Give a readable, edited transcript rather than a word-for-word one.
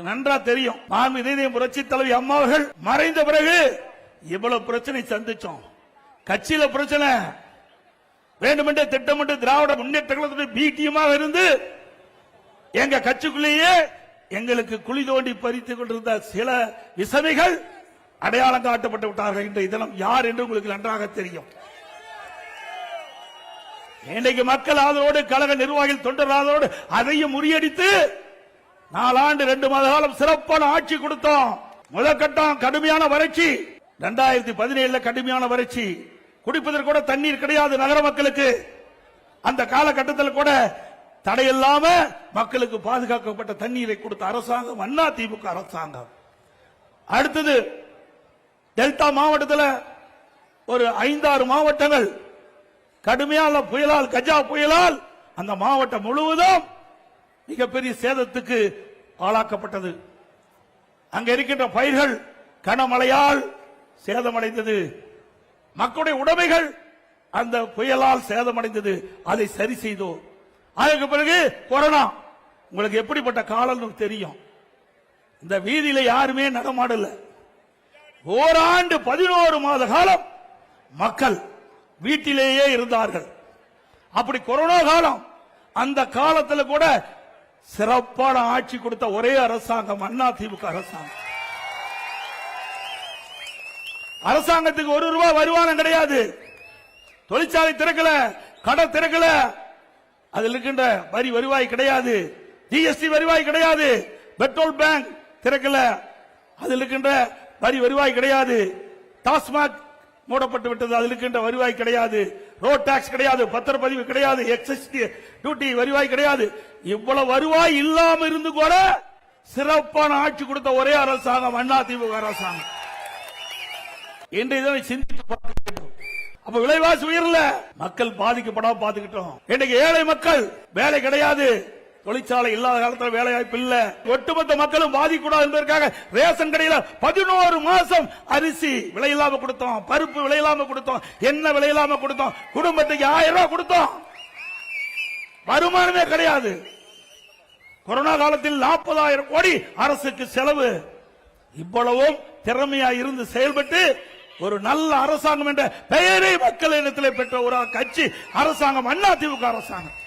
நன்றா தெரியும். புரட்சி தலைவி அம்மா அவர்கள் மறைந்த பிறகு இவ்வளவு பிரச்சனை சந்திச்சோம். கட்சியில பிரச்சனை வேண்டுமென்றே திட்டமிட்டு திராவிட முன்னேற்ற கழகத்துடைய பி டீமாக இருந்து எங்க கட்சிக்குள்ளேயே எங்களுக்கு குழி தோண்டி பறித்துக் கொண்டிருந்த சில விசமிகள் அடையாளம் காட்டப்பட்டு விட்டார்கள். இன்றைய தினம் யார் என்று உங்களுக்கு நன்றாக தெரியும். இன்றைக்கு மக்கள் ஆதரவோடு கழக நிர்வாகிகள் தொண்டர் ஆதரவோடு அதையும் முறியடித்து 4 ஆண்டு 2 மாத காலம் சிறப்பான ஆட்சி கொடுத்தோம். முதற்கட்டம் கடுமையான வறட்சி, 2017 கடுமையான வறட்சி, குடிப்பதற்கு கூட தண்ணீர் கிடையாது நகர மக்களுக்கு. அந்த காலகட்டத்தில் கூட தடையில்லாம மக்களுக்கு பாதுகாக்கப்பட்ட தண்ணீரை கொடுத்த அரசாங்கம் அண்ணா திமுக அரசாங்கம். அடுத்தது டெல்டா மாவட்டத்தில் ஒரு 5-6 மாவட்டங்கள் கடுமையான புயலால், கஜா புயலால் அந்த மாவட்டம் முழுவதும் மிகப்பெரிய சேதத்துக்கு ஆளாக்கப்பட்டது. அங்க இருக்கின்ற பயிர்கள் கனமழையால் சேதமடைந்தது. மக்களுடைய உடைமைகள் அந்த புயலால் சேதமடைந்தது. அதை சரி செய்தோம். அதற்கு பிறகு கொரோனா. உங்களுக்கு எப்படிப்பட்ட காலம் தெரியும். இந்த வீதியில யாருமே நடமாடல. ஓராண்டு 11 மாத காலம் மக்கள் வீட்டிலேயே இருந்தார்கள். அப்படி கொரோனா காலம். அந்த காலத்தில் கூட சிறப்பான ஆட்சி கொடுத்த ஒரே அரசாங்கம் அண்ணா திமுக அரசாங்கம். அரசாங்கத்துக்கு 1 ரூபாய் வருமானம் கிடையாது. தொழிற்சாலை திறக்கல, கடை திறக்கல, அதில் இருக்கின்ற வரி வருவாய் கிடையாது, ஜிஎஸ்டி வருவாய் கிடையாது, பெட்ரோல் பேங்க் திறக்கல, அதில் இருக்கின்ற வரி வருவாய் கிடையாது, டாஸ்மாக் மூடப்பட்டு விட்டது, அதில் இருக்கின்ற வருவாய் கிடையாது, ரோட் டாக்ஸ் கிடையாது, பத்திரப்பதிவு கிடையாது, எக்ஸைஸ் டியூட்டி வருவாய் கிடையாது. இவ்வளவு வருவாய் இல்லாம இருந்து கூட சிறப்பான ஆட்சி கொடுத்த ஒரே அரசாங்கம் அண்ணா திமுக அரசாங்கம். இன்றைய தினம் சிந்தித்து பார்க்க வேண்டும். அப்ப விலைவாசி உயர்ல மக்கள் பாதிக்கப்படாம பாத்துக்கிட்டோம். இன்றைக்கு ஏழை மக்கள் வேலை கிடையாது, தொழிற்சாலை இல்லாத காலத்தில் வேலை வாய்ப்பு இல்ல. ஒட்டுமொத்த மக்களும் பாதிக்கூடாது என்பதற்காக ரேஷன் கடையில் 11 மாசம் அரிசி விலை இல்லாம கொடுத்தோம், பருப்பு விலை இல்லாம கொடுத்தோம், எண்ணெய் விலை இல்லாம கொடுத்தோம், குடும்பத்துக்கு 1000 ரூபாய் கொடுத்தோம். வருமானமே கிடையாது. கொரோனா காலத்தில் 40,000 கோடி அரசுக்கு செலவு. இவ்வளவும் திறமையா இருந்து செயல்பட்டு ஒரு நல்ல அரசாங்கம் என்ற பெயரை மக்கள் இடத்திலே பெற்ற ஒரு கட்சி அரசாங்கம் அண்ணா திமுக அரசாங்கம்.